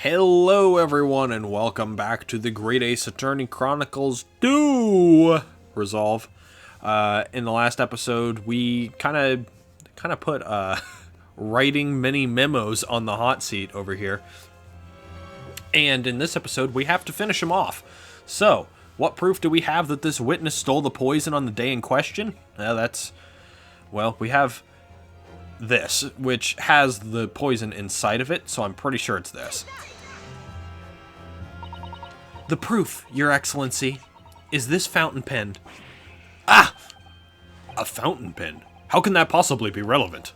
Hello everyone and welcome back to the Great Ace Attorney Chronicles Do Resolve. In the last episode, we kind of put writing mini memos on the hot seat over here. And in this episode, we have to finish them off. So, what proof do we have that this witness stole the poison on the day in question? We have this, which has the poison inside of it, so I'm pretty sure it's this. The proof, Your Excellency, is this fountain pen. Ah! A fountain pen? How can that possibly be relevant?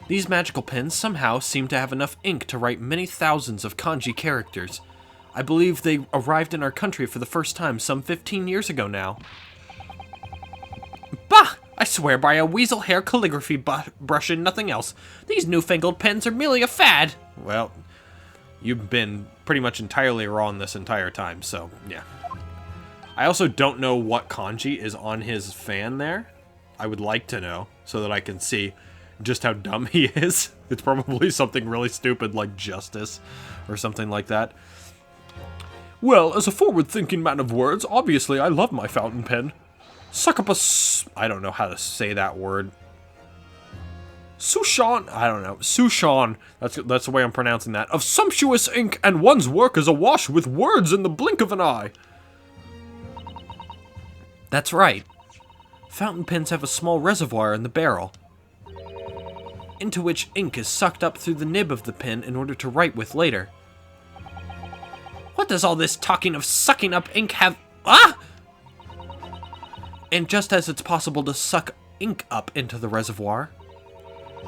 These magical pens somehow seem to have enough ink to write many thousands of kanji characters. I believe they arrived in our country for the first time some 15 years ago now. Bah! I swear by a weasel hair calligraphy brush and nothing else. These newfangled pens are merely a fad. Well, you've been pretty much entirely wrong this entire time, so yeah. I also don't know what kanji is on his fan there. I would like to know so that I can see just how dumb he is. It's probably something really stupid like justice or something like that. Well, as a forward-thinking man of words, obviously I love my fountain pen. Suck up I don't know how to say that word. Sushan, I don't know. Sushan, that's the way I'm pronouncing that. Of sumptuous ink, and one's work is awash with words in the blink of an eye. That's right. Fountain pens have a small reservoir in the barrel, into which ink is sucked up through the nib of the pen in order to write with later. What does all this talking of sucking up ink have... Ah! And just as it's possible to suck ink up into the reservoir,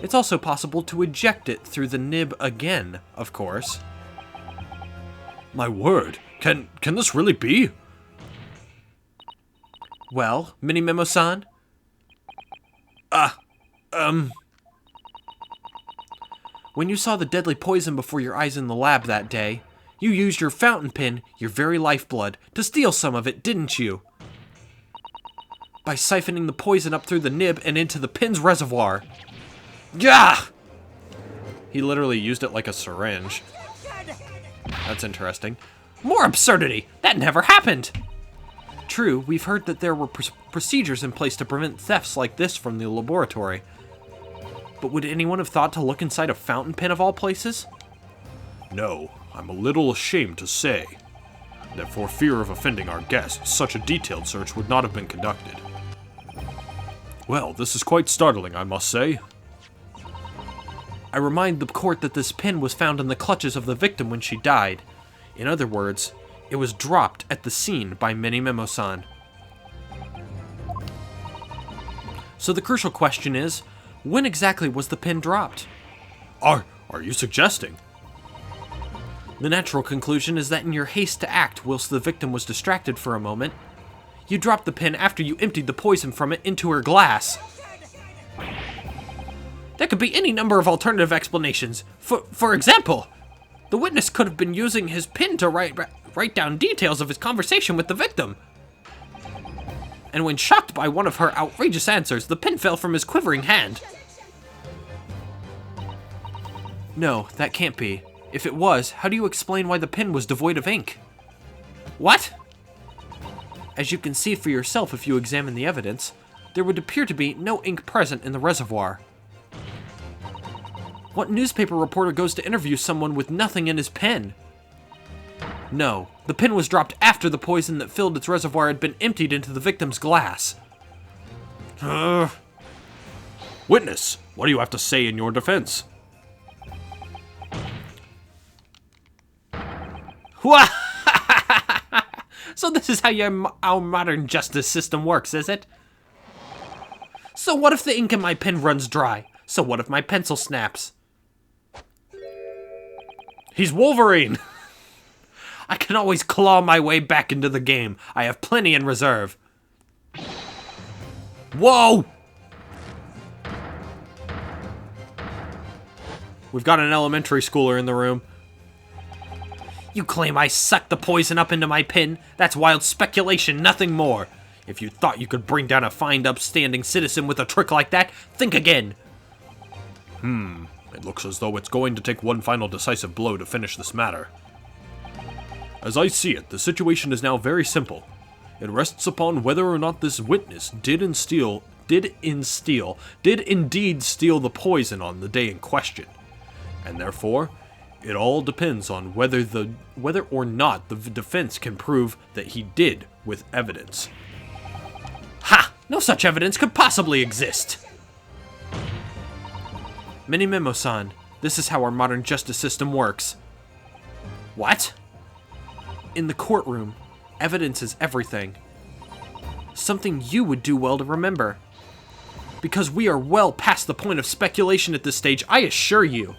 it's also possible to eject it through the nib again, of course. My word, can this really be? Well, Mini-Memo-san? When you saw the deadly poison before your eyes in the lab that day, you used your fountain pen, your very lifeblood, to steal some of it, didn't you? By siphoning the poison up through the nib and into the pen's reservoir. Yeah! He literally used it like a syringe. That's interesting. More absurdity! That never happened! True, we've heard that there were procedures in place to prevent thefts like this from the laboratory. But would anyone have thought to look inside a fountain pen of all places? No, I'm a little ashamed to say that for fear of offending our guests, such a detailed search would not have been conducted. Well, this is quite startling, I must say. I remind the court that this pen was found in the clutches of the victim when she died. In other words, it was dropped at the scene by Mini-Memo-san. So the crucial question is, when exactly was the pen dropped? Are you suggesting? The natural conclusion is that in your haste to act whilst the victim was distracted for a moment, you dropped the pen after you emptied the poison from it into her glass. There could be any number of alternative explanations. For example, the witness could have been using his pen to write down details of his conversation with the victim. And when shocked by one of her outrageous answers, the pen fell from his quivering hand. No, that can't be. If it was, how do you explain why the pen was devoid of ink? What? As you can see for yourself if you examine the evidence, there would appear to be no ink present in the reservoir. What newspaper reporter goes to interview someone with nothing in his pen? No, the pen was dropped after the poison that filled its reservoir had been emptied into the victim's glass. Witness, what do you have to say in your defense? So this is how our modern justice system works, is it? So what if the ink in my pen runs dry? So what if my pencil snaps? He's Wolverine! I can always claw my way back into the game. I have plenty in reserve. Whoa! We've got an elementary schooler in the room. You claim I sucked the poison up into my pen? That's wild speculation, nothing more. If you thought you could bring down a fine upstanding citizen with a trick like that, think again. It looks as though it's going to take one final decisive blow to finish this matter. As I see it, the situation is now very simple. It rests upon whether or not this witness did indeed steal the poison on the day in question. And therefore, it all depends on whether or not the defense can prove that he did with evidence. Ha! No such evidence could possibly exist! Minimimo-san, this is how our modern justice system works. What? In the courtroom, evidence is everything. Something you would do well to remember. Because we are well past the point of speculation at this stage, I assure you.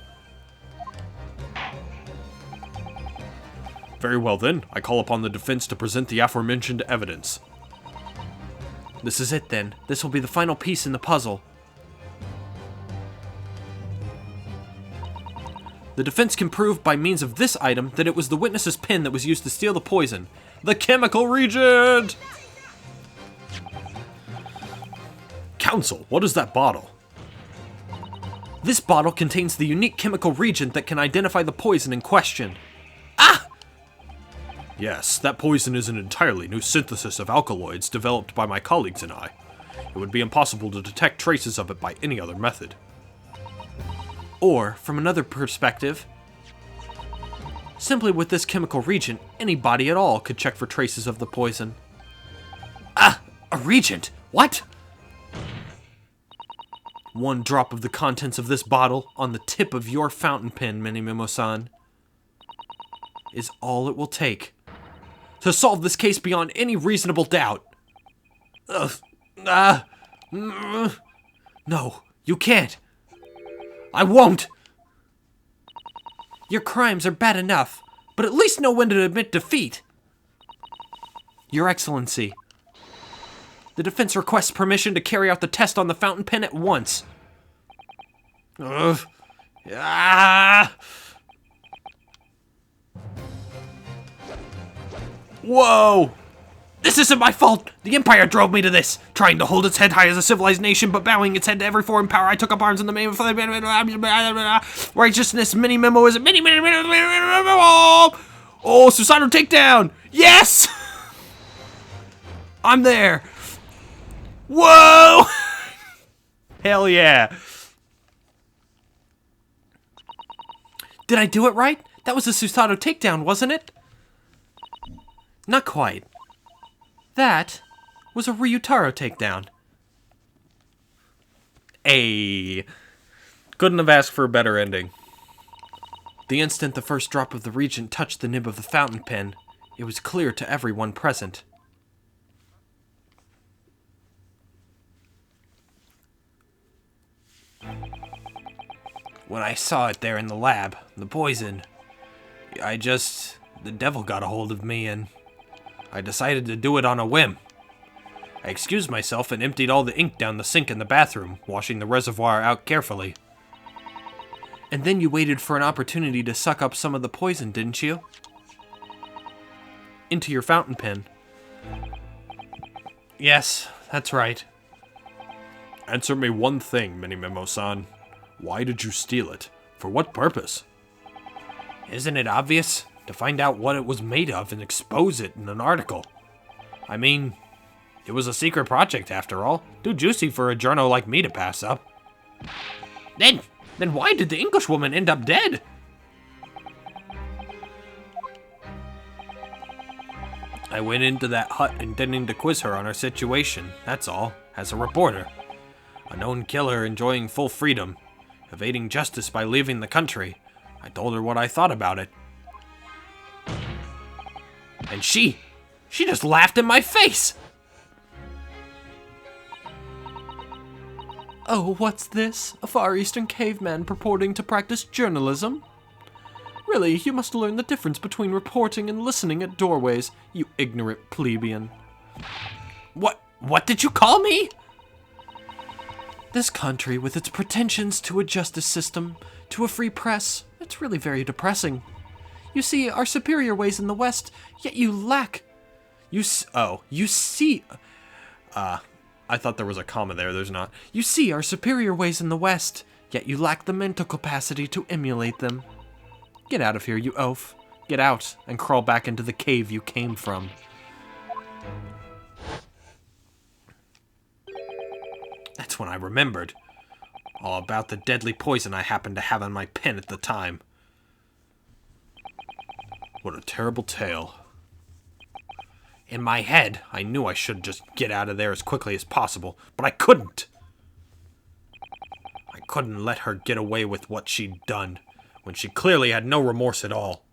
Very well then, I call upon the defense to present the aforementioned evidence. This is it then. This will be the final piece in the puzzle. The defense can prove by means of this item that it was the witness's pen that was used to steal the poison. The chemical reagent! Counsel, what is that bottle? This bottle contains the unique chemical reagent that can identify the poison in question. Ah! Yes, that poison is an entirely new synthesis of alkaloids developed by my colleagues and I. It would be impossible to detect traces of it by any other method. Or, from another perspective, simply with this chemical reagent, anybody at all could check for traces of the poison. Ah! A reagent? What? One drop of the contents of this bottle on the tip of your fountain pen, Minimimo-san, is all it will take to solve this case beyond any reasonable doubt. No, you can't. I won't! Your crimes are bad enough, but at least know when to admit defeat. Your Excellency, the defense requests permission to carry out the test on the fountain pen at once. Whoa! This isn't my fault! The Empire drove me to this! Trying to hold its head high as a civilized nation, but bowing its head to every foreign power, I took up arms in the name of righteousness. Mini-memo is a mini-memo! Oh, Susanoo takedown! Yes! I'm there! Whoa! Hell yeah! Did I do it right? That was a Susanoo takedown, wasn't it? Not quite. That was a Ryutaro takedown. Ayy. Couldn't have asked for a better ending. The instant the first drop of the reagent touched the nib of the fountain pen, it was clear to everyone present. When I saw it there in the lab, the poison, the devil got a hold of me and I decided to do it on a whim. I excused myself and emptied all the ink down the sink in the bathroom, washing the reservoir out carefully. And then you waited for an opportunity to suck up some of the poison, didn't you? Into your fountain pen. Yes, that's right. Answer me one thing, Minimimo-san. Why did you steal it? For what purpose? Isn't it obvious? To find out what it was made of and expose it in an article. I mean, it was a secret project after all. Too juicy for a journal like me to pass up. Then why did the Englishwoman end up dead? I went into that hut intending to quiz her on her situation, that's all, as a reporter. A known killer enjoying full freedom, evading justice by leaving the country. I told her what I thought about it. And she just laughed in my face! Oh, what's this? A Far Eastern caveman purporting to practice journalism? Really, you must learn the difference between reporting and listening at doorways, you ignorant plebeian. What did you call me? This country, with its pretensions to a justice system, to a free press, it's really very depressing. You see our superior ways in the West, yet you lack... I thought there was a comma there, there's not. You see our superior ways in the West, Yet you lack the mental capacity to emulate them. Get out of here, you oaf. Get out and crawl back into the cave you came from. That's when I remembered all about the deadly poison I happened to have in my pen at the time. What a terrible tale. In my head, I knew I should just get out of there as quickly as possible, but I couldn't. I couldn't let her get away with what she'd done, when she clearly had no remorse at all.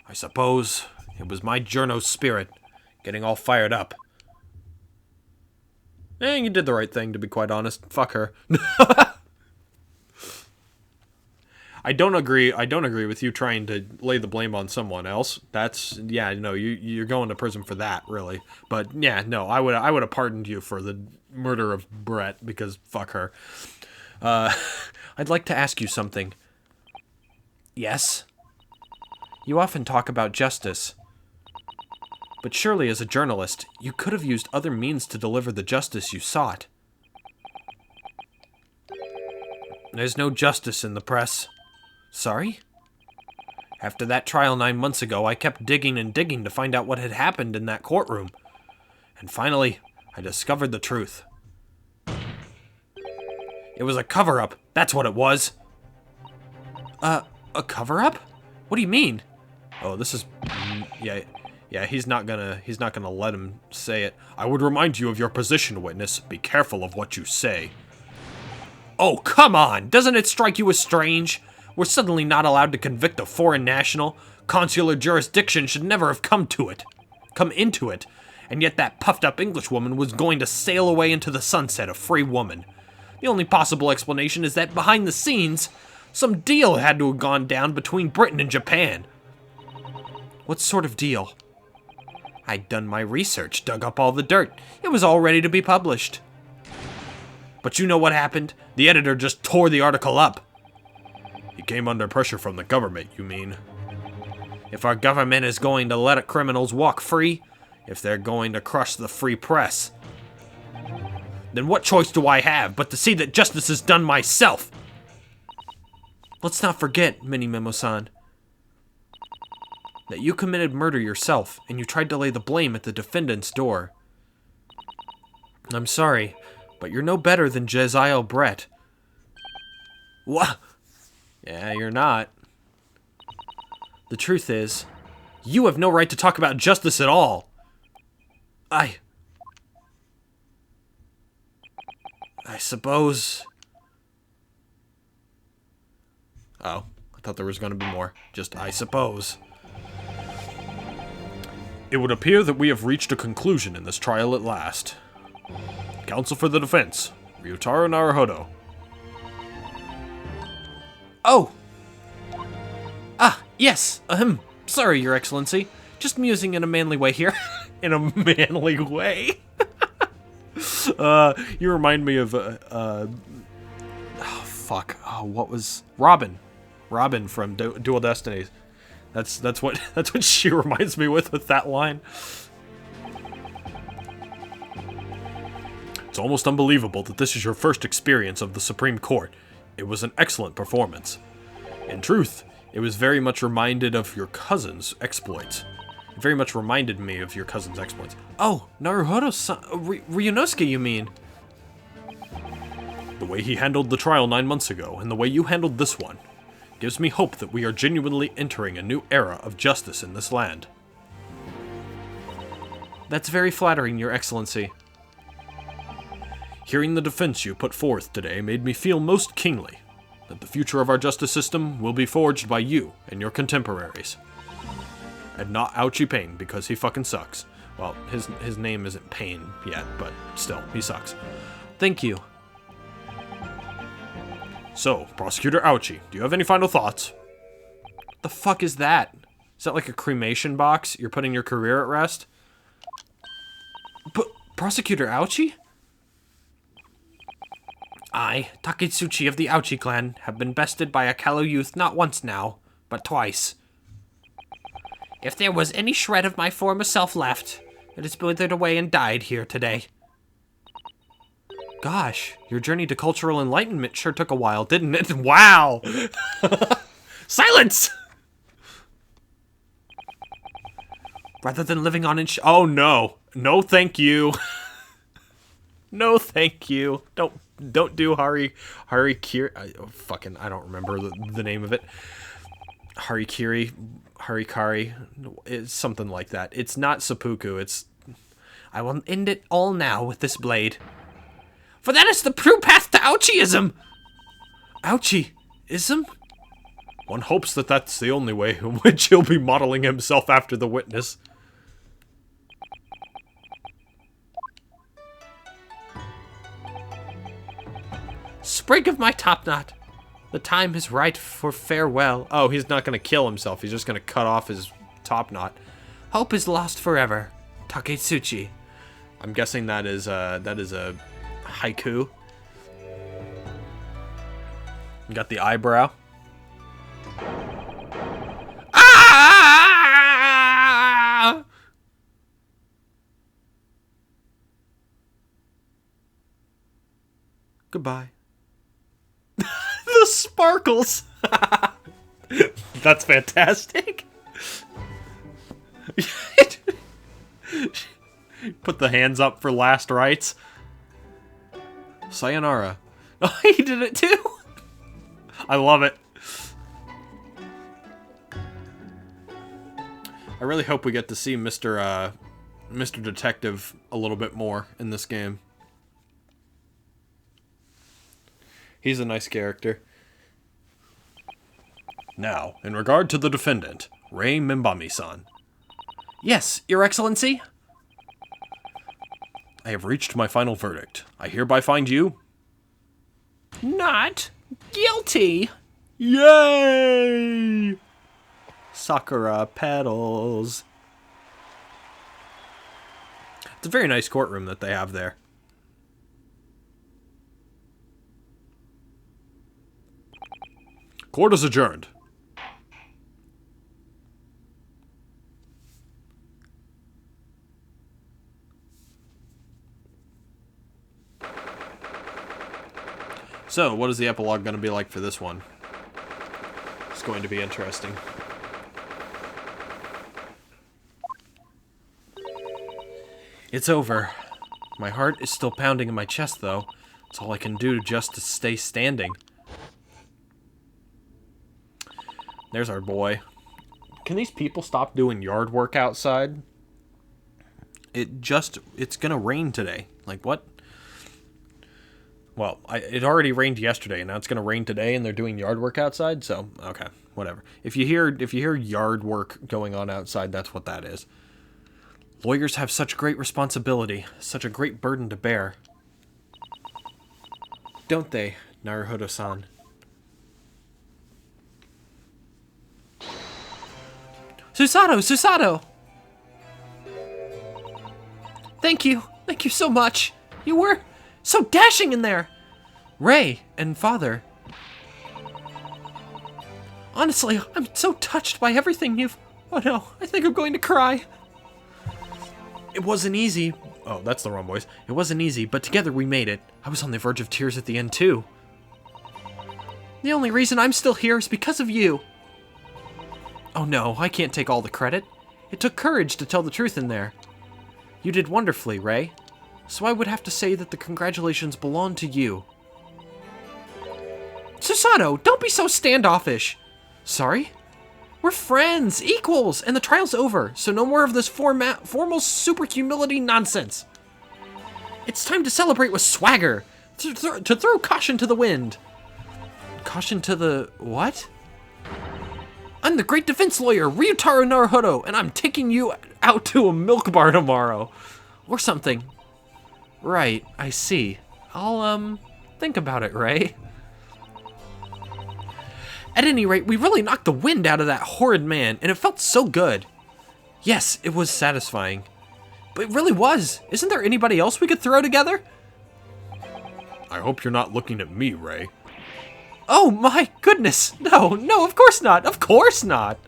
I suppose it was my journo's spirit getting all fired up. You did the right thing, to be quite honest. Fuck her. I don't agree with you trying to lay the blame on someone else. That's, yeah, no, you're going to prison for that, really. But yeah, no, I would have pardoned you for the murder of Brett, because fuck her. I'd like to ask you something. Yes? You often talk about justice. But surely as a journalist, you could have used other means to deliver the justice you sought. There's no justice in the press. Sorry? After that trial 9 months ago, I kept digging and digging to find out what had happened in that courtroom. And finally, I discovered the truth. It was a cover-up. That's what it was. A cover-up? What do you mean? Oh, this is... Yeah, he's not gonna let him say it. I would remind you of your position, witness. Be careful of what you say. Oh, come on! Doesn't it strike you as strange? We're suddenly not allowed to convict a foreign national. Consular jurisdiction should never have come into it. And yet that puffed-up Englishwoman was going to sail away into the sunset a free woman. The only possible explanation is that behind the scenes, some deal had to have gone down between Britain and Japan. What sort of deal? I'd done my research, dug up all the dirt. It was all ready to be published. But you know what happened? The editor just tore the article up. He came under pressure from the government, you mean? If our government is going to let criminals walk free, if they're going to crush the free press, then what choice do I have but to see that justice is done myself? Let's not forget, Mini-Memo-san, that you committed murder yourself, and you tried to lay the blame at the defendant's door. I'm sorry, but you're no better than Jeziel Brett. What? Yeah, you're not. The truth is, you have no right to talk about justice at all. I suppose... Oh, I thought there was going to be more. Just, I suppose. It would appear that we have reached a conclusion in this trial at last. Counsel for the defense, Ryutaro Naruhodo. Oh! Ah, yes, sorry, Your Excellency. Just musing in a manly way here. In a manly way? You remind me of, what was... Robin from Dual Destinies. That's what she reminds me with that line. It's almost unbelievable that this is your first experience of the Supreme Court. It was an excellent performance. In truth, it was very much reminded of your cousin's exploits. It very much reminded me of your cousin's exploits. Oh, Naruhodo-san, Ryunosuke, you mean? The way he handled the trial 9 months ago, and the way you handled this one, gives me hope that we are genuinely entering a new era of justice in this land. That's very flattering, Your Excellency. Hearing the defense you put forth today made me feel most keenly that the future of our justice system will be forged by you and your contemporaries. And not Ouchie Payne, because he fucking sucks. Well, his name isn't Payne yet, but still, he sucks. Thank you. So, Prosecutor Ouchie, do you have any final thoughts? The fuck is that? Is that like a cremation box? You're putting your career at rest? But, Prosecutor Ouchie? I, Taketsuchi of the Ouchie clan, have been bested by a callow youth not once now, but twice. If there was any shred of my former self left, it has withered away and died here today. Gosh, your journey to cultural enlightenment sure took a while, didn't it? Wow! Silence! Rather than living on oh no. No thank you. No thank you. Don't do Harikiri. Oh, fucking, I don't remember the name of it. Harikari. It's something like that. It's not seppuku, it's... I will end it all now with this blade. For that is the true path to Ouchieism! Ouchieism? One hopes that that's the only way in which he'll be modeling himself after the witness. Sprig of my topknot. The time is right for farewell. Oh, he's not going to kill himself. He's just going to cut off his topknot. Hope is lost forever. Taketsuchi. I'm guessing that is a haiku. You got the eyebrow. Ah! Goodbye. The sparkles. That's fantastic. Put the hands up for last rites. Sayonara. Oh, he did it too. I love it. I really hope we get to see Mr. Detective a little bit more in this game. He's a nice character. Now, in regard to the defendant, Rei Mimbami-san. Yes, Your Excellency? I have reached my final verdict. I hereby find you... not guilty! Yay! Sakura petals. It's a very nice courtroom that they have there. Court is adjourned. So, what is the epilogue going to be like for this one? It's going to be interesting. It's over. My heart is still pounding in my chest, though. It's all I can do just to stay standing. There's our boy. Can these people stop doing yard work outside? It's gonna rain today. Like, what? Well, it already rained yesterday, and now it's gonna rain today, and they're doing yard work outside, so, okay, whatever. If you hear yard work going on outside, that's what that is. Lawyers have such great responsibility, such a great burden to bear. Don't they, Naruhodo-san? Susato! Thank you so much. You were so dashing in there. Rei and Father. Honestly, I'm so touched by everything you've... Oh no, I think I'm going to cry. It wasn't easy. Oh, that's the wrong voice. It wasn't easy, but together we made it. I was on the verge of tears at the end, too. The only reason I'm still here is because of you. Oh no, I can't take all the credit. It took courage to tell the truth in there. You did wonderfully, Rei. So I would have to say that the congratulations belong to you. Susato, don't be so standoffish. Sorry? We're friends, equals, and the trial's over, so no more of this formal super humility nonsense. It's time to celebrate with swagger, to throw caution to the wind. Caution to the... what? I'm the great defense lawyer, Ryutaro Naruhodo, and I'm taking you out to a milk bar tomorrow. Or something. Right, I see. I'll, think about it, Rei. At any rate, we really knocked the wind out of that horrid man, and it felt so good. Yes, it was satisfying. But it really was. Isn't there anybody else we could throw together? I hope you're not looking at me, Rei. Oh my goodness! No, of course not! Of course not!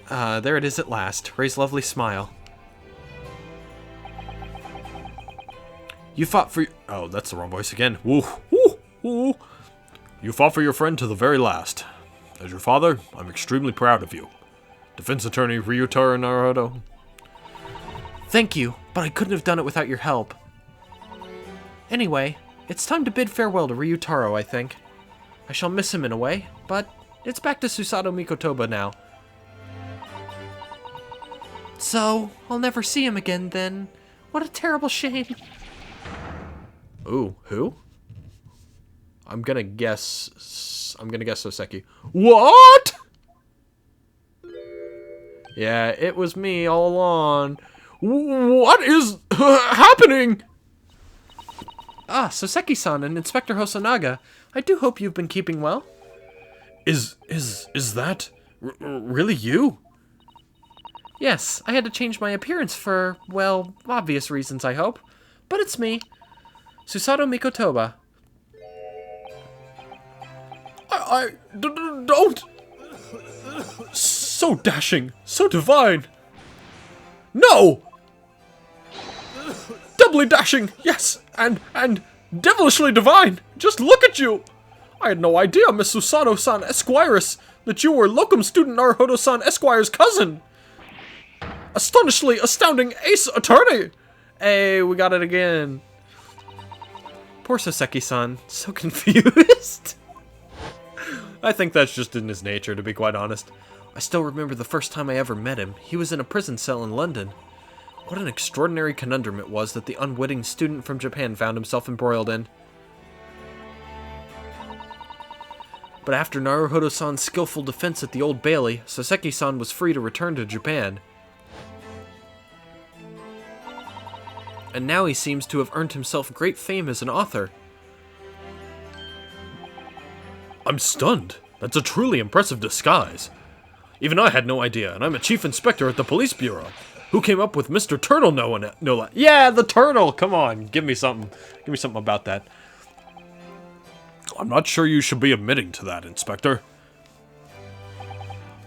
There it is at last. Rei's lovely smile. You fought for... Oh, that's the wrong voice again. Woo, woo, woo. You fought for your friend to the very last. As your father, I'm extremely proud of you. Defense Attorney Ryutaro Naruto. Thank you, but I couldn't have done it without your help. Anyway, it's time to bid farewell to Ryutaro, I think. I shall miss him in a way, but it's back to Susato Mikotoba now. So, I'll never see him again then. What a terrible shame. Ooh, who? I'm gonna guess Soseki. What? Yeah, it was me all along. What is happening? Ah, Soseki-san and Inspector Hosonaga. I do hope you've been keeping well. Is that really you? Yes, I had to change my appearance for, well, obvious reasons, I hope. But it's me, Susato Mikotoba. Don't! So dashing, so divine. No! Doubly dashing, yes, and devilishly divine. Just look at you. I had no idea, Miss Susato-san Esquires, that you were locum student Naruhodo-san Esquire's cousin. Astonishingly astounding ace attorney. Hey, we got it again. Poor Soseki-san, so confused. I think that's just in his nature, to be quite honest. I still remember the first time I ever met him. He was in a prison cell in London. What an extraordinary conundrum it was that the unwitting student from Japan found himself embroiled in. But after Naruhodo-san's skillful defense at the Old Bailey, Soseki-san was free to return to Japan. And now he seems to have earned himself great fame as an author. I'm stunned. That's a truly impressive disguise. Even I had no idea, and I'm a chief inspector at the police bureau. Who came up with Mr. Turtle no Yeah, the turtle! Come on, give me something. Give me something about that. I'm not sure you should be admitting to that, Inspector.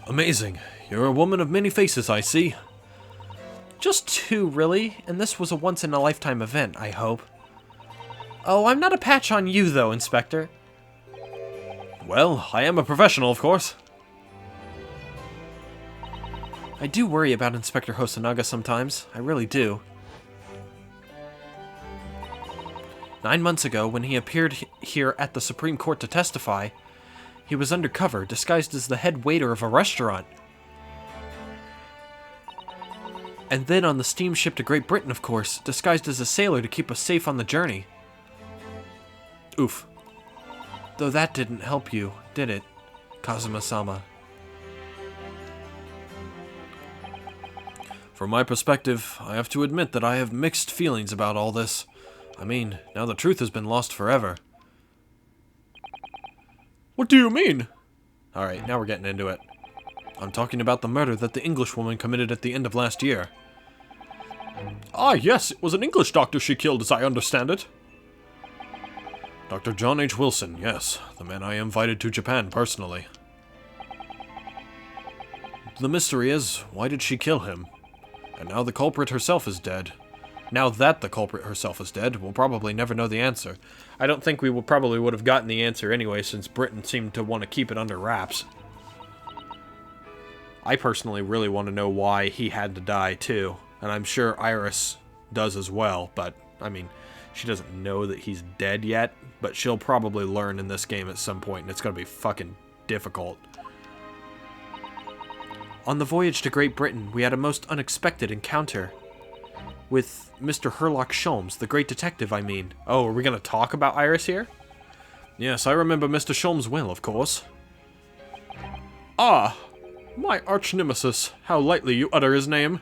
Amazing. You're a woman of many faces, I see. Just two, really, and this was a once-in-a-lifetime event, I hope. Oh, I'm not a patch on you, though, Inspector. Well, I am a professional, of course. I do worry about Inspector Hosonaga sometimes. I really do. 9 months ago, when he appeared here at the Supreme Court to testify, he was undercover, disguised as the head waiter of a restaurant. And then on the steamship to Great Britain, of course, disguised as a sailor to keep us safe on the journey. Oof. Though that didn't help you, did it, Kazuma-sama? From my perspective, I have to admit that I have mixed feelings about all this. I mean, now the truth has been lost forever. What do you mean? Alright, now we're getting into it. I'm talking about the murder that the Englishwoman committed at the end of last year. Ah, yes, it was an English doctor she killed, as I understand it. Dr. John H. Wilson, yes, the man I invited to Japan personally. The mystery is, why did she kill him? And now the culprit herself is dead. Now that the culprit herself is dead, we'll probably never know the answer. I don't think we probably would have gotten the answer anyway, since Britain seemed to want to keep it under wraps. I personally really want to know why he had to die, too. And I'm sure Iris does as well, but, I mean, she doesn't know that he's dead yet, but she'll probably learn in this game at some point, and it's going to be fucking difficult. On the voyage to Great Britain, we had a most unexpected encounter. With Mr. Herlock Sholmes, the great detective, I mean. Oh, are we going to talk about Iris here? Yes, I remember Mr. Sholmes well, of course. Ah, my arch-nemesis. How lightly you utter his name.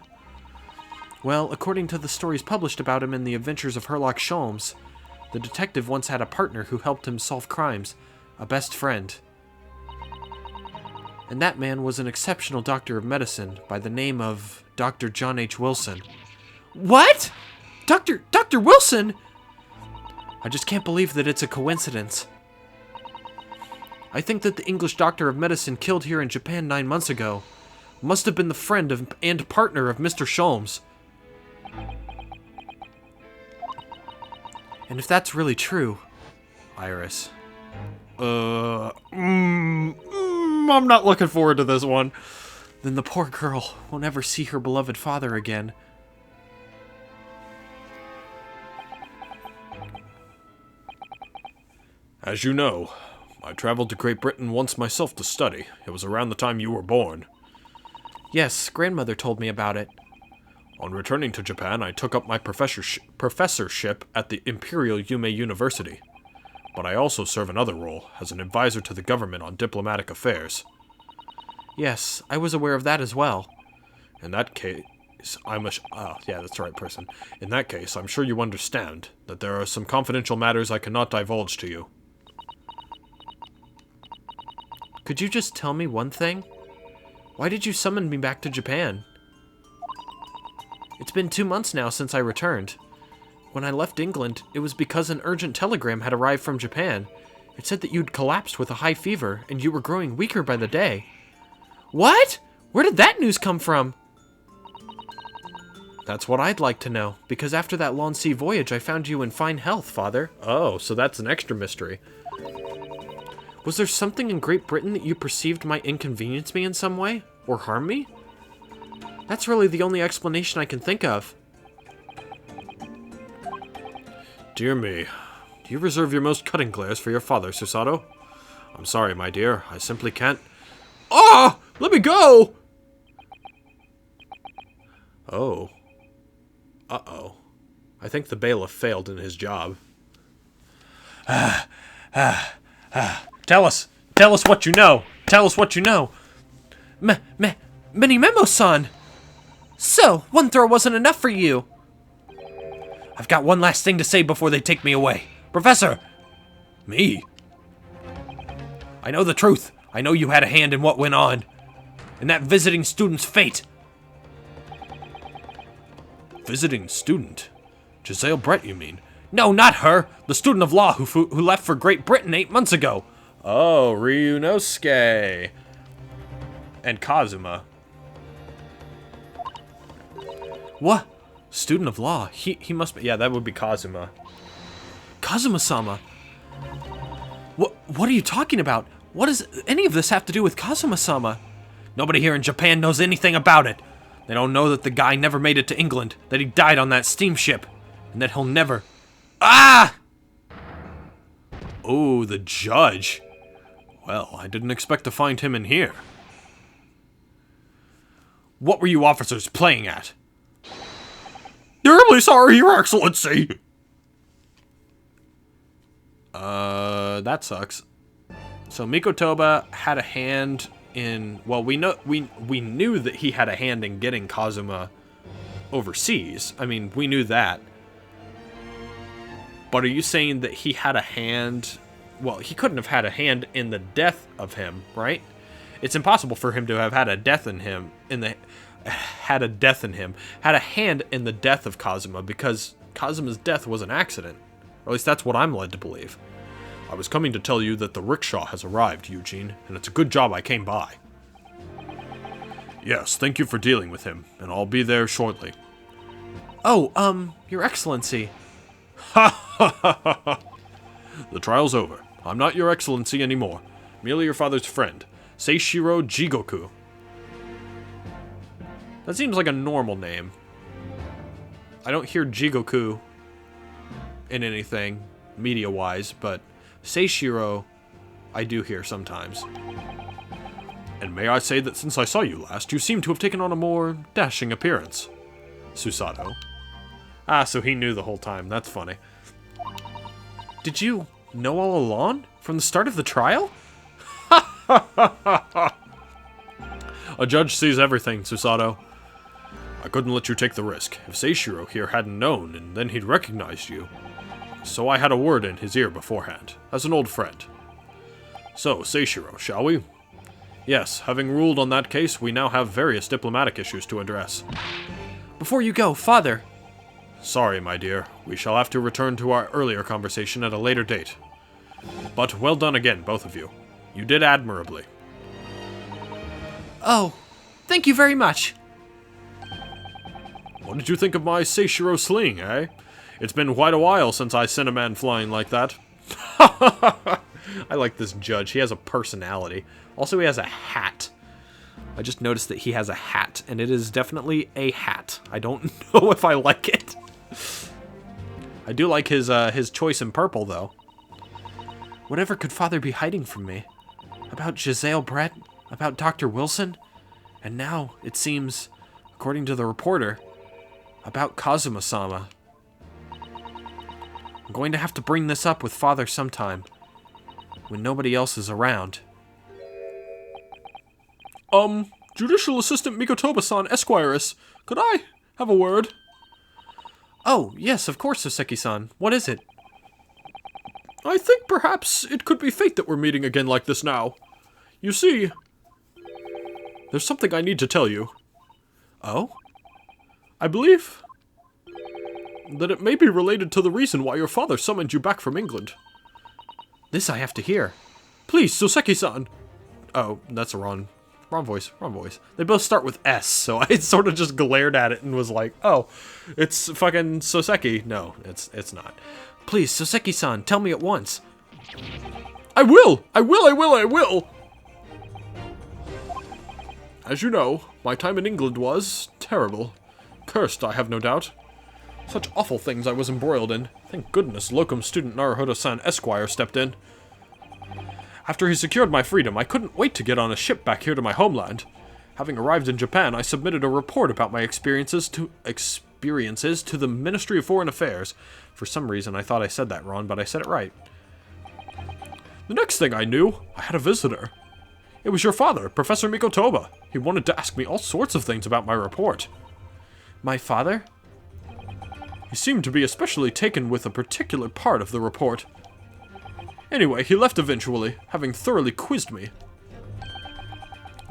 Well, according to the stories published about him in the Adventures of Herlock Sholmes, the detective once had a partner who helped him solve crimes, a best friend. And that man was an exceptional doctor of medicine by the name of Dr. John H. Wilson. What? Dr. Wilson? I just can't believe that it's a coincidence. I think that the English doctor of medicine killed here in Japan 9 months ago must have been the friend of and partner of Mr. Sholmes. And if that's really true, Iris... I'm not looking forward to this one. Then the poor girl will never see her beloved father again. As you know, I traveled to Great Britain once myself to study. It was around the time you were born. Yes, grandmother told me about it. On returning to Japan, I took up my professorship at the Imperial Yume University. But I also serve another role, as an advisor to the government on diplomatic affairs. Yes, I was aware of that as well. In that case, yeah, that's the right person. In that case, I'm sure you understand that there are some confidential matters I cannot divulge to you. Could you just tell me one thing? Why did you summon me back to Japan? It's been 2 months now since I returned. When I left England, it was because an urgent telegram had arrived from Japan. It said that you'd collapsed with a high fever, and you were growing weaker by the day. What? Where did that news come from? That's what I'd like to know, because after that long sea voyage, I found you in fine health, Father. Oh, so that's an extra mystery. Was there something in Great Britain that you perceived might inconvenience me in some way? Or harm me? That's really the only explanation I can think of. Dear me, do you reserve your most cutting glares for your father, Susato? I'm sorry, my dear, I simply can't... Ah! Let me go! Oh. Uh-oh. I think the bailiff failed in his job. Tell us what you know. Tell us what you know. Minimemo-san! So, one throw wasn't enough for you. I've got one last thing to say before they take me away. Professor! Me? I know the truth. I know you had a hand in what went on. In that visiting student's fate. Visiting student? Giselle Brett, you mean? No, not her. The student of law who left for Great Britain 8 months ago. Oh, Ryunosuke. And Kazuma. What? Student of law? He must be... Yeah, that would be Kazuma. Kazuma-sama? What are you talking about? What does any of this have to do with Kazuma-sama? Nobody here in Japan knows anything about it. They don't know that the guy never made it to England, that he died on that steamship, and that he'll never... Ah! Oh, the judge. Well, I didn't expect to find him in here. What were you officers playing at? Terribly sorry, Your Excellency. That sucks. So Mikotoba had a hand in... Well, we knew that he had a hand in getting Kazuma overseas. I mean, we knew that. But are you saying that he had a hand... Well, he couldn't have had a hand in the death of him, right? It's impossible for him to have had a death in him, had a hand in the death of Kazuma, because Kazuma's death was an accident. Or at least that's what I'm led to believe. I was coming to tell you that the rickshaw has arrived, Eugene, and it's a good job I came by. Yes, thank you for dealing with him, and I'll be there shortly. Oh, Your Excellency. Ha ha ha ha ha! The trial's over. I'm not Your Excellency anymore. Merely your father's friend, Seishiro Jigoku. That seems like a normal name. I don't hear Jigoku in anything, media-wise, but Seishiro I do hear sometimes. And may I say that since I saw you last, you seem to have taken on a more dashing appearance, Susato. Ah, so he knew the whole time. That's funny. Did you know all along? From the start of the trial? A judge sees everything, Susato. I couldn't let you take the risk. If Seishiro here hadn't known, and then he'd recognized you. So I had a word in his ear beforehand, as an old friend. So, Seishiro, shall we? Yes, having ruled on that case, we now have various diplomatic issues to address. Before you go, Father. Sorry, my dear. We shall have to return to our earlier conversation at a later date. But well done again, both of you. You did admirably. Oh, thank you very much. What did you think of my Seishiro sling, eh? It's been quite a while since I sent a man flying like that. I like this judge. He has a personality. Also, he has a hat. I just noticed that he has a hat, and it is definitely a hat. I don't know if I like it. I do like his choice in purple, though. Whatever could Father be hiding from me? About Giselle Brett? About Dr. Wilson? And now, it seems, according to the reporter, about Kazuma-sama. I'm going to have to bring this up with Father sometime, when nobody else is around. Judicial Assistant Mikotoba-san Esquires, could I have a word? Oh, yes, of course, Soseki-san. What is it? I think perhaps it could be fate that we're meeting again like this now. You see, there's something I need to tell you. Oh? I believe that it may be related to the reason why your father summoned you back from England. This I have to hear. Please, Soseki-san. Oh, that's a wrong voice. They both start with S, so I sort of just glared at it and was like, oh, it's fucking Soseki. No, it's not. Please, Soseki-san, tell me at once. I will! As you know, my time in England was terrible. Cursed, I have no doubt. Such awful things I was embroiled in. Thank goodness locum student Naruhodo-san Esquire stepped in. After he secured my freedom, I couldn't wait to get on a ship back here to my homeland. Having arrived in Japan, I submitted a report about my experiences to the Ministry of Foreign Affairs. For some reason, I thought I said that wrong, but I said it right. The next thing I knew, I had a visitor. It was your father, Professor Mikotoba. He wanted to ask me all sorts of things about my report. My father? He seemed to be especially taken with a particular part of the report. Anyway, he left eventually, having thoroughly quizzed me.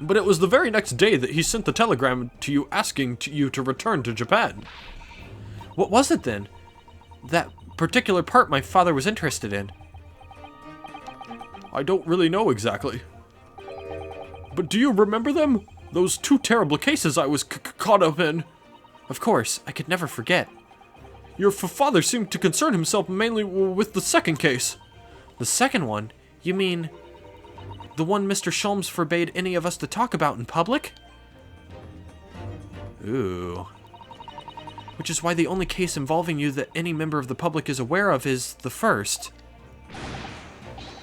But it was the very next day that he sent the telegram to you asking you to return to Japan. What was it then? That particular part my father was interested in. I don't really know exactly. But do you remember them? Those two terrible cases I was caught up in? Of course, I could never forget. Your father seemed to concern himself mainly with the second case. The second one? You mean the one Mr. Sholmes forbade any of us to talk about in public? Ooh. Which is why the only case involving you that any member of the public is aware of is the first.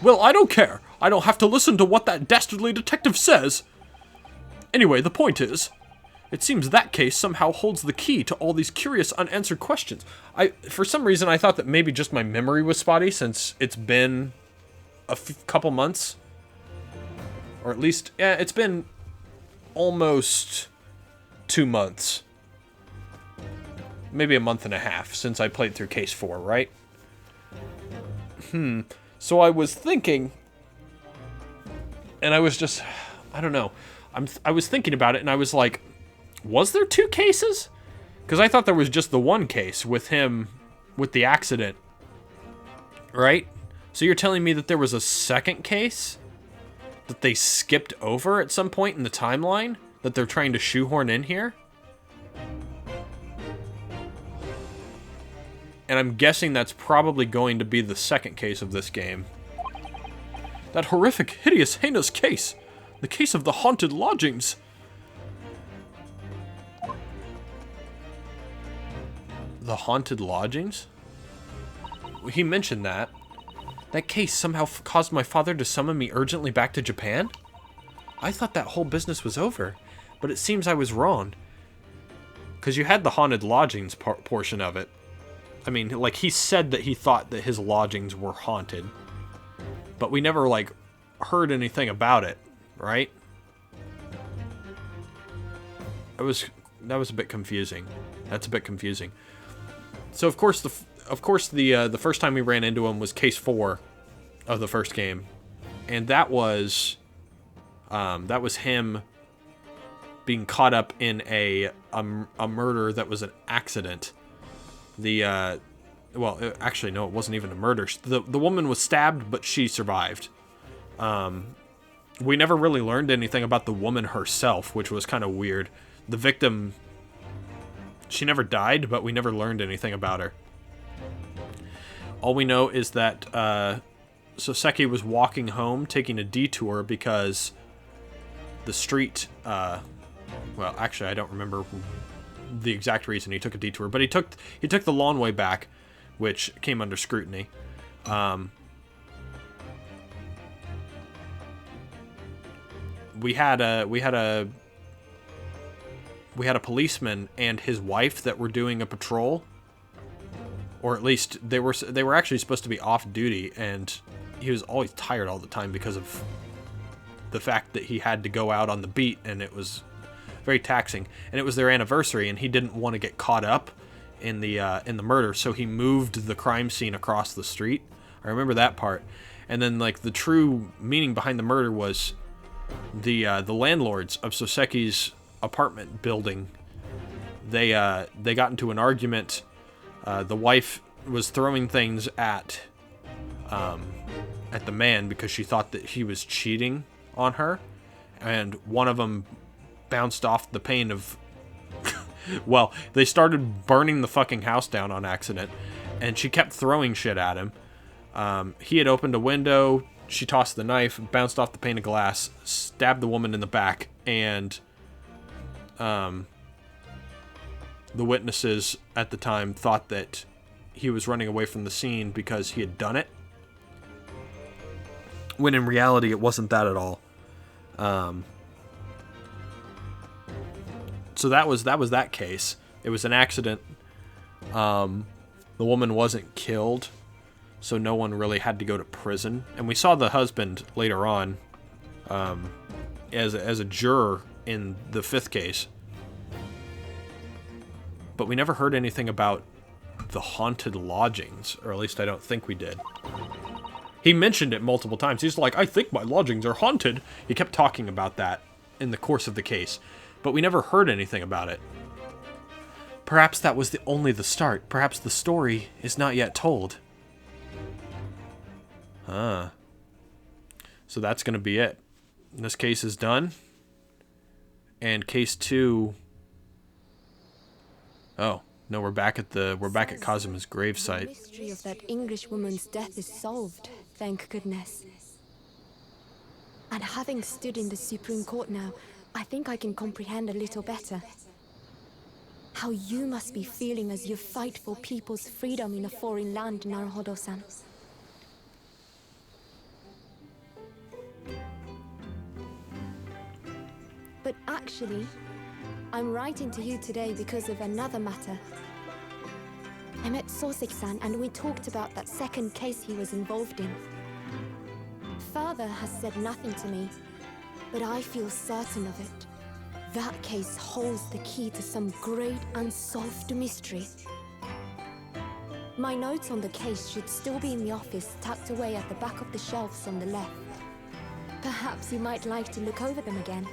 Well, I don't care. I don't have to listen to what that dastardly detective says. Anyway, the point is, it seems that case somehow holds the key to all these curious unanswered questions. For some reason, I thought that maybe just my memory was spotty since it's been a couple months. Or at least, yeah, it's been almost 2 months. Maybe a month and a half since I played through Case 4, right? So I was thinking, and I was just, I don't know. I was thinking about it, and I was like, was there 2 cases? Because I thought there was just the one case with him, with the accident. Right? So you're telling me that there was a second case? That they skipped over at some point in the timeline? That they're trying to shoehorn in here? And I'm guessing that's probably going to be the second case of this game. That horrific, hideous, heinous case. The case of the haunted lodgings. The haunted lodgings? He mentioned that. That case somehow caused my father to summon me urgently back to Japan? I thought that whole business was over, but it seems I was wrong. Because you had the haunted lodgings portion of it. I mean, like, he said that he thought that his lodgings were haunted. But we never, like, heard anything about it, right? That was a bit confusing. That's a bit confusing. So of course the first time we ran into him was Case 4 of the first game, and that was him being caught up in a murder that was an accident. Well, actually no, it wasn't even a murder. The woman was stabbed, but she survived. We never really learned anything about the woman herself, which was kind of weird. The victim, she never died, but we never learned anything about her. All we know is that Soseki was walking home, taking a detour because the street... well, actually, I don't remember the exact reason he took a detour, but he took the long way back, which came under scrutiny. We had a policeman and his wife that were doing a patrol, or at least they were actually supposed to be off duty, and he was always tired all the time because of the fact that he had to go out on the beat, and it was very taxing. And it was their anniversary, and he didn't want to get caught up in the murder, so he moved the crime scene across the street. I remember that part. And then, like, the true meaning behind the murder was the landlords of Soseki's apartment building. They got into an argument. The wife was throwing things at the man because she thought that he was cheating on her, and one of them bounced off the pane of... well, they started burning the fucking house down on accident, and she kept throwing shit at him. He had opened a window, she tossed the knife, bounced off the pane of glass, stabbed the woman in the back, and the witnesses at the time thought that he was running away from the scene because he had done it, when in reality it wasn't that at all. So that was that case. It was an accident. The woman wasn't killed, so no one really had to go to prison. And we saw the husband later on as a juror in the fifth case. But we never heard anything about the haunted lodgings, or at least I don't think we did. He mentioned it multiple times. He's like, I think my lodgings are haunted. He kept talking about that in the course of the case, but we never heard anything about it. Perhaps that was only the start. Perhaps the story is not yet told. So that's going to be it. This case is done. And case 2... Oh, no, we're back at Kazuma's gravesite. The mystery of that English woman's death is solved, thank goodness. And having stood in the Supreme Court now, I think I can comprehend a little better how you must be feeling as you fight for people's freedom in a foreign land, Naruhodo-san. But actually, I'm writing to you today because of another matter. I met Soseki-san and we talked about that second case he was involved in. Father has said nothing to me, but I feel certain of it. That case holds the key to some great unsolved mystery. My notes on the case should still be in the office, tucked away at the back of the shelves on the left. Perhaps you might like to look over them again.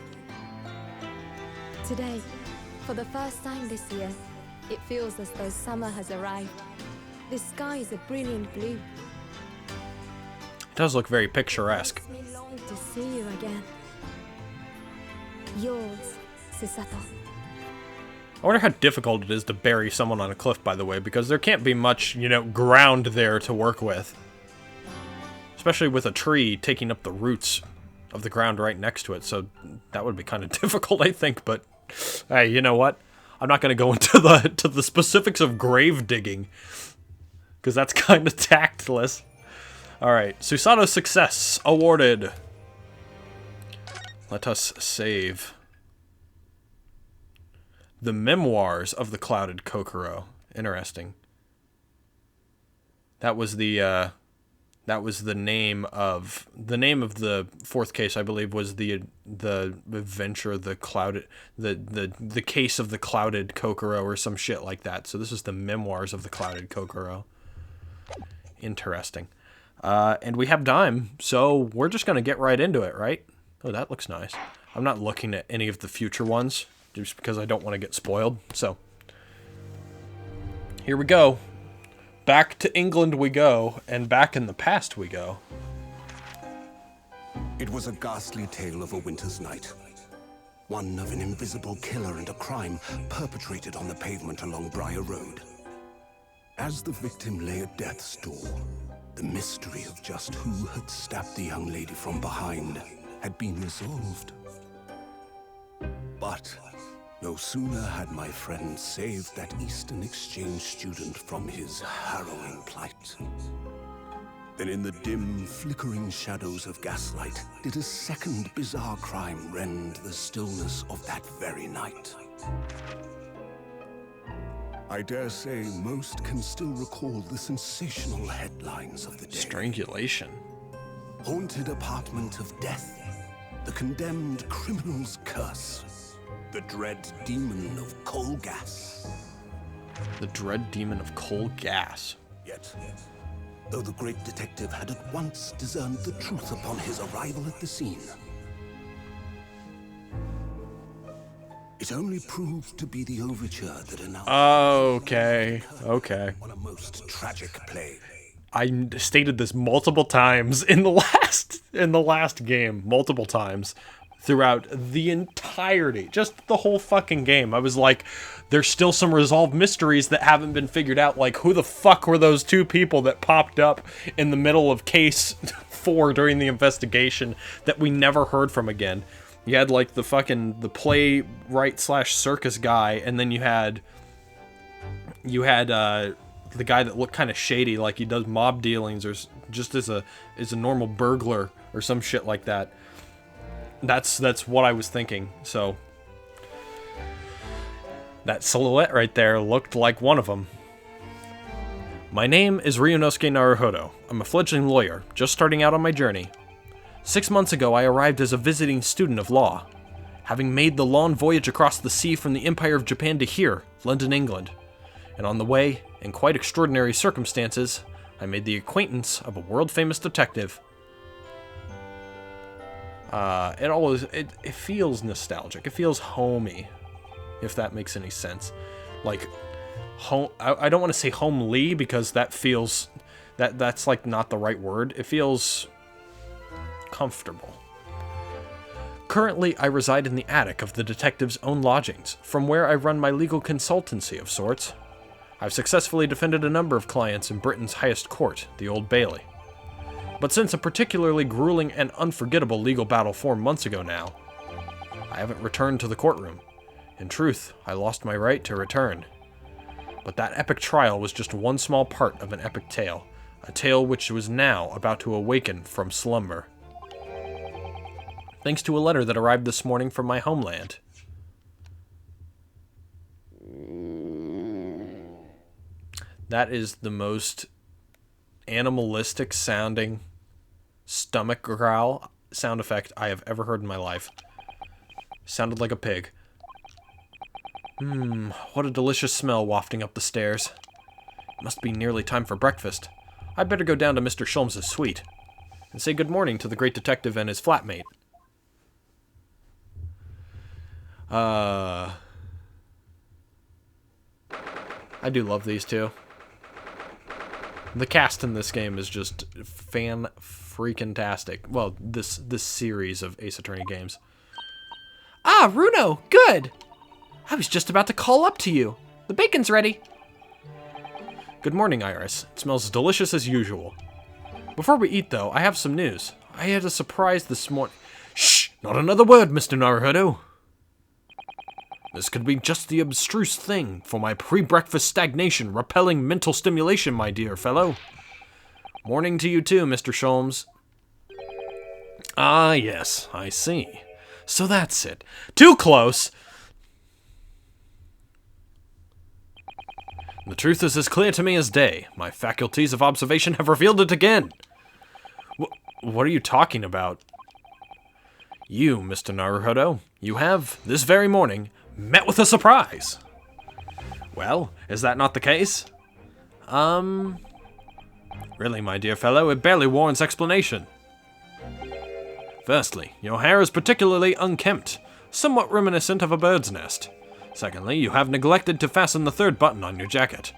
Today, for the first time this year, it feels as though summer has arrived. The sky is a brilliant blue. It does look very picturesque. It makes me long to see you again. Yours, Susato. I wonder how difficult it is to bury someone on a cliff, by the way, because there can't be much, ground there to work with. Especially with a tree taking up the roots of the ground right next to it, so that would be kind of difficult, I think, but hey, you know what? I'm not going to go into the specifics of grave digging, because that's kind of tactless. Alright, Susato success awarded. Let us save. The Memoirs of the Clouded Kokoro. Interesting. That was the name of the fourth case, I believe, was the adventure of the clouded the case of the Clouded Kokoro or some shit like that. So this is the Memoirs of the Clouded Kokoro. Interesting. And we have time, so we're just gonna get right into it, right? Oh, that looks nice. I'm not looking at any of the future ones just because I don't want to get spoiled. So here we go. Back to England we go, and back in the past we go. It was a ghastly tale of a winter's night. One of an invisible killer and a crime perpetrated on the pavement along Briar Road. As the victim lay at death's door, the mystery of just who had stabbed the young lady from behind had been resolved. But no sooner had my friend saved that Eastern Exchange student from his harrowing plight than in the dim, flickering shadows of gaslight did a second bizarre crime rend the stillness of that very night. I dare say most can still recall the sensational headlines of the day. Strangulation. Haunted apartment of death. The condemned criminal's curse. The dread demon of coal gas. The dread demon of coal gas. Yet, though the great detective had at once discerned the truth upon his arrival at the scene, it only proved to be the overture that announced Okay. on a most tragic play. I stated this multiple times in the last game, multiple times throughout the entirety, just the whole fucking game. I was like, there's still some resolved mysteries that haven't been figured out, like who the fuck were those two people that popped up in the middle of case 4 during the investigation that we never heard from again. You had like the playwright / circus guy, and then you had the guy that looked kind of shady, like he does mob dealings or just as a normal burglar or some shit like that. That's what I was thinking. So that silhouette right there looked like one of them. My name is Ryunosuke Naruhodo. I'm a fledgling lawyer, just starting out on my journey. 6 months ago, I arrived as a visiting student of law, having made the long voyage across the sea from the Empire of Japan to here, London, England. And on the way, in quite extraordinary circumstances, I made the acquaintance of a world-famous detective. It feels nostalgic. It feels homey, if that makes any sense. Like, home. I don't want to say homely because that feels that's like not the right word. It feels comfortable. Currently, I reside in the attic of the detective's own lodgings, from where I run my legal consultancy of sorts. I've successfully defended a number of clients in Britain's highest court, the Old Bailey. But since a particularly grueling and unforgettable legal battle 4 months ago now, I haven't returned to the courtroom. In truth, I lost my right to return. But that epic trial was just one small part of an epic tale, a tale which was now about to awaken from slumber. Thanks to a letter that arrived this morning from my homeland. That is the most animalistic sounding stomach growl sound effect I have ever heard in my life. Sounded like a pig. What a delicious smell wafting up the stairs. It must be nearly time for breakfast. I'd better go down to Mr. Sholmes' suite and say good morning to the great detective and his flatmate. I do love these two. The cast in this game is just fan-freaking-tastic. Well, this series of Ace Attorney games. Ah, Runo, good! I was just about to call up to you. The bacon's ready. Good morning, Iris. It smells delicious as usual. Before we eat, though, I have some news. I had a surprise this morning. Shh! Not another word, Mr. Naruhodo. This could be just the abstruse thing for my pre-breakfast stagnation, repelling mental stimulation, my dear fellow. Morning to you too, Mr. Sholmes. Ah, yes, I see. So that's it. Too close! The truth is as clear to me as day. My faculties of observation have revealed it again. What are you talking about? You, Mr. Naruhodo, you have, this very morning, met with a surprise. Well, is that not the case? Really, my dear fellow, it barely warrants explanation. Firstly, your hair is particularly unkempt, somewhat reminiscent of a bird's nest. Secondly, you have neglected to fasten the third button on your jacket.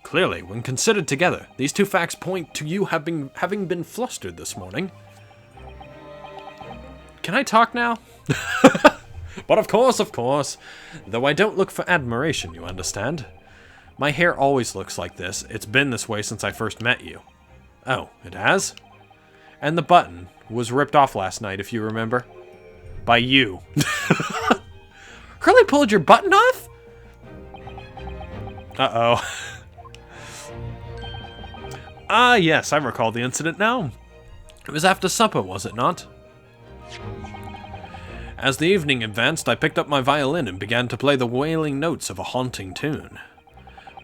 Clearly, when considered together, these two facts point to you having been flustered this morning. Can I talk now? But of course, though I don't look for admiration, you understand. My hair always looks like this. It's been this way since I first met you. Oh, it has? And the button was ripped off last night, if you remember. By you. Hurley pulled your button off? Uh-oh. Ah, yes, I recall the incident now. It was after supper, was it not? As the evening advanced, I picked up my violin and began to play the wailing notes of a haunting tune.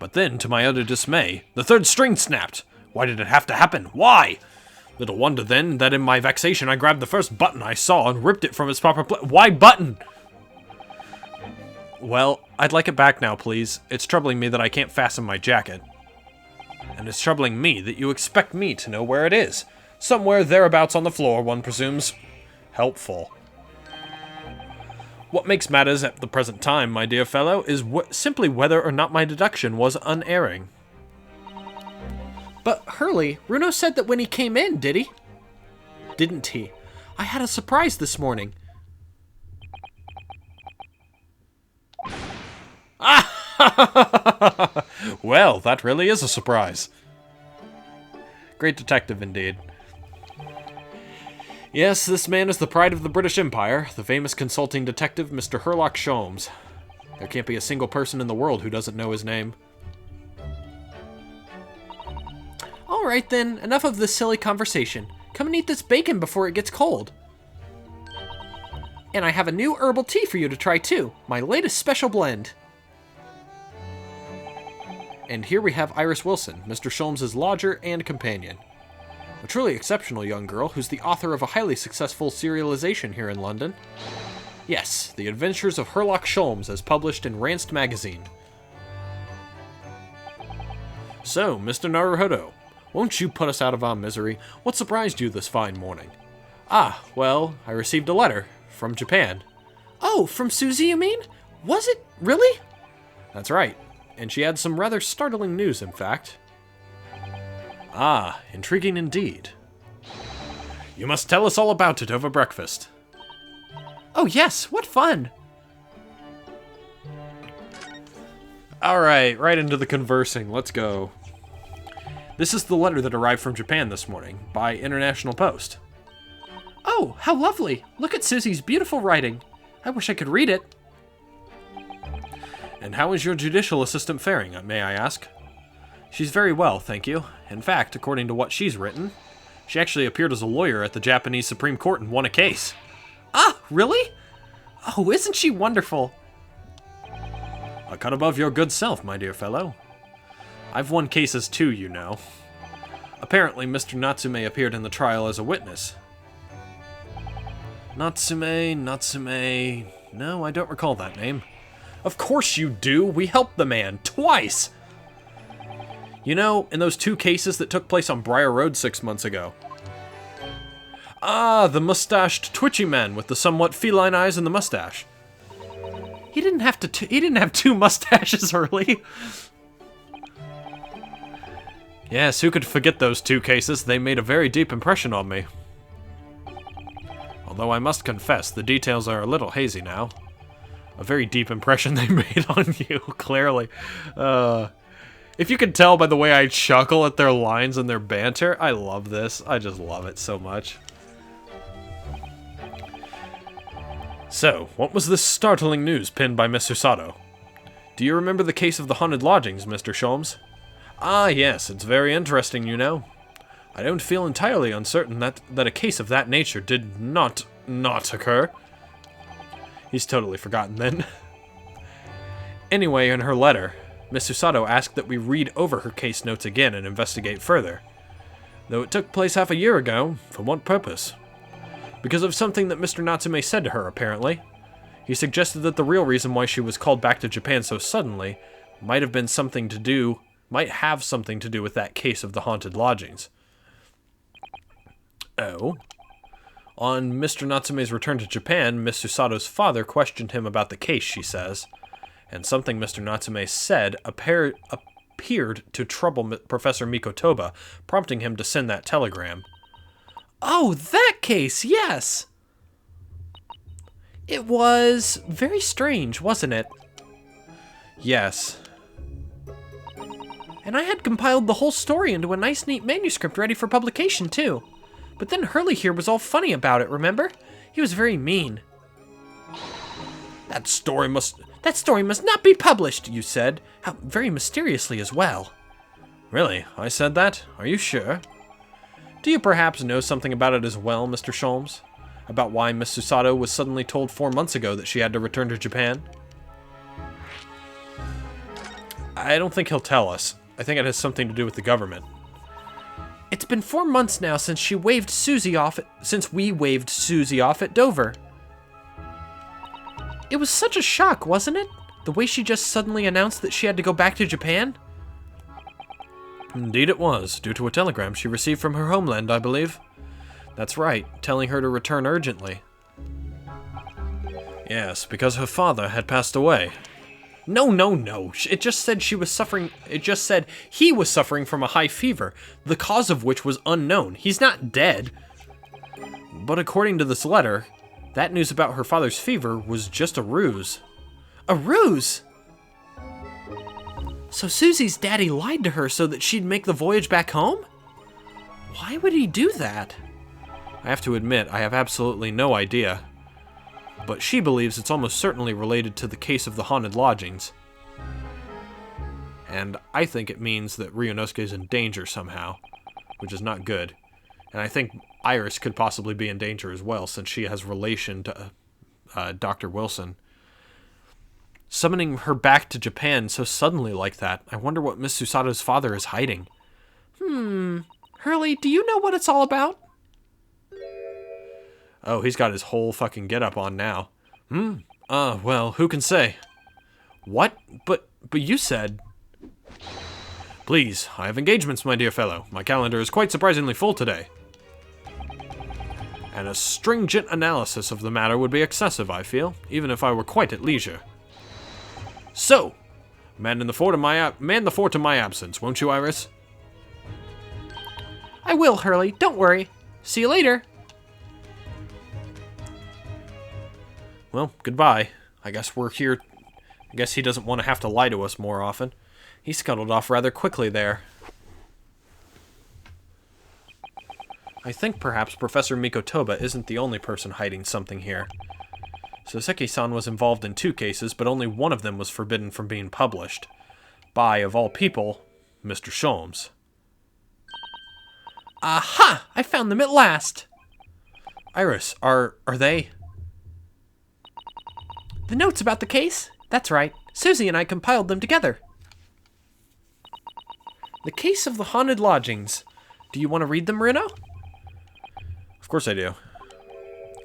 But then, to my utter dismay, the third string snapped. Why did it have to happen? Why? Little wonder then that in my vexation I grabbed the first button I saw and ripped it from its proper place. Why button? Well, I'd like it back now, please. It's troubling me that I can't fasten my jacket. And it's troubling me that you expect me to know where it is. Somewhere thereabouts on the floor, one presumes. Helpful. What makes matters at the present time, my dear fellow, is simply whether or not my deduction was unerring. But, Hurley, Runo said that when he came in, did he? Didn't he? I had a surprise this morning. Ah! Well, that really is a surprise. Great detective indeed. Yes, this man is the pride of the British Empire, the famous consulting detective, Mr. Sherlock Holmes. There can't be a single person in the world who doesn't know his name. Alright then, enough of this silly conversation. Come and eat this bacon before it gets cold. And I have a new herbal tea for you to try too, my latest special blend. And here we have Iris Wilson, Mr. Sholmes' lodger and companion. A truly exceptional young girl who's the author of a highly successful serialization here in London. Yes, The Adventures of Sherlock Holmes as published in Ranced magazine. So, Mr. Naruhodo, won't you put us out of our misery? What surprised you this fine morning? Ah, well, I received a letter from Japan. Oh, from Susie, you mean? Was it? Really? That's right. And she had some rather startling news, in fact. Ah, intriguing indeed. You must tell us all about it over breakfast. Oh yes, what fun! Alright, right into the conversing, let's go. This is the letter that arrived from Japan this morning, by International Post. Oh, how lovely! Look at Susie's beautiful writing. I wish I could read it. And how is your judicial assistant faring, may I ask? She's very well, thank you. In fact, according to what she's written, she actually appeared as a lawyer at the Japanese Supreme Court and won a case. Ah, really? Oh, isn't she wonderful? A cut above your good self, my dear fellow. I've won cases too, you know. Apparently, Mr. Natsume appeared in the trial as a witness. Natsume... No, I don't recall that name. Of course you do! We helped the man, twice! You know, in those 2 cases that took place on Briar Road 6 months ago. Ah, the mustached, twitchy man with the somewhat feline eyes and the mustache. He didn't have 2 mustaches early. Yes, who could forget those 2 cases? They made a very deep impression on me. Although I must confess, the details are a little hazy now. A very deep impression they made on you, clearly. If you could tell by the way I chuckle at their lines and their banter, I love this. I just love it so much. So, what was this startling news pinned by Mr. Sato? Do you remember the case of the haunted lodgings, Mr. Sholmes? Ah, yes, it's very interesting, you know. I don't feel entirely uncertain that a case of that nature did not occur. He's totally forgotten then. Anyway, in her letter, Mr. Sato asked that we read over her case notes again and investigate further. Though it took place half a year ago, for what purpose? Because of something that Mr. Natsume said to her, apparently. He suggested that the real reason why she was called back to Japan so suddenly might have something to do with that case of the haunted lodgings. Oh? On Mr. Natsume's return to Japan, Mr. Sato's father questioned him about the case, she says. And something Mr. Natsume said appeared to trouble Professor Mikotoba, prompting him to send that telegram. Oh, that case, yes! It was very strange, wasn't it? Yes. And I had compiled the whole story into a nice, neat manuscript ready for publication, too. But then Hurley here was all funny about it, remember? He was very mean. That story must not be published, you said. How very mysteriously as well. Really? I said that? Are you sure? Do you perhaps know something about it as well, Mr. Sholmes? About why Miss Susato was suddenly told 4 months ago that she had to return to Japan? I don't think he'll tell us. I think it has something to do with the government. It's been 4 months now since we waved Susie off at Dover. It was such a shock, wasn't it? The way she just suddenly announced that she had to go back to Japan? Indeed it was, due to a telegram she received from her homeland, I believe. That's right, telling her to return urgently. Yes, because her father had passed away. No. It just said he was suffering from a high fever, the cause of which was unknown. He's not dead. But according to this letter, that news about her father's fever was just a ruse. A ruse? So Susie's daddy lied to her so that she'd make the voyage back home? Why would he do that? I have to admit, I have absolutely no idea. But she believes it's almost certainly related to the case of the haunted lodgings. And I think it means that Ryunosuke is in danger somehow, which is not good. And I think Iris could possibly be in danger as well, since she has relation to Dr. Wilson. Summoning her back to Japan so suddenly like that, I wonder what Miss Susato's father is hiding. Hurley, do you know what it's all about? Oh, he's got his whole fucking getup on now. Well, who can say? What? But you said... Please, I have engagements, my dear fellow. My calendar is quite surprisingly full today. And a stringent analysis of the matter would be excessive, I feel, even if I were quite at leisure. So, man the fort in my absence, won't you, Iris? I will, Hurley. Don't worry. See you later. Well, goodbye. I guess we're here. I guess he doesn't want to have to lie to us more often. He scuttled off rather quickly there. I think perhaps Professor Mikotoba isn't the only person hiding something here. Soseki-san was involved in 2 cases, but only one of them was forbidden from being published. By, of all people, Mr. Sholmes. Aha! I found them at last! Iris, are they... The notes about the case? That's right. Susie and I compiled them together. The case of the haunted lodgings. Do you want to read them, Runo? Of course I do.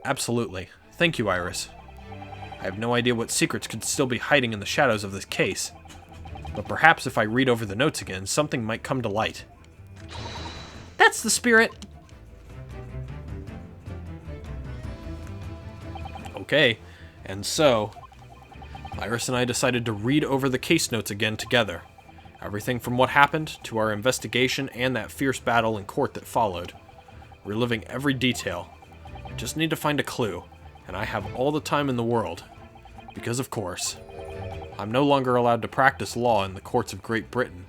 Absolutely. Thank you, Iris. I have no idea what secrets could still be hiding in the shadows of this case. But perhaps if I read over the notes again, something might come to light. That's the spirit. Okay. And so, Iris and I decided to read over the case notes again together. Everything from what happened to our investigation and that fierce battle in court that followed. Reliving every detail. I just need to find a clue, and I have all the time in the world. Because, of course, I'm no longer allowed to practice law in the courts of Great Britain.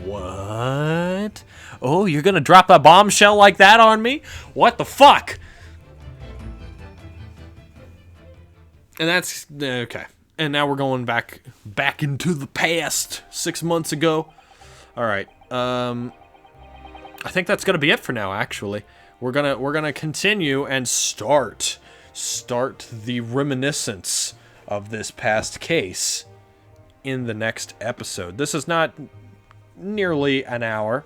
What? Oh, you're gonna drop a bombshell like that on me? What the fuck? And that's okay. And now we're going back into the past 6 months ago. All right. I think that's gonna be it for now. Actually, we're gonna continue and start the reminiscence of this past case in the next episode. This is not nearly an hour,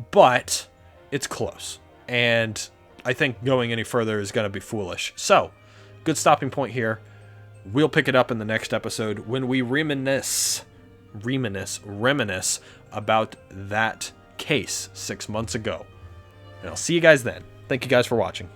but it's close. And I think going any further is gonna be foolish. So, good stopping point here. We'll pick it up in the next episode when we reminisce about that case 6 months ago. And I'll see you guys then. Thank you guys for watching.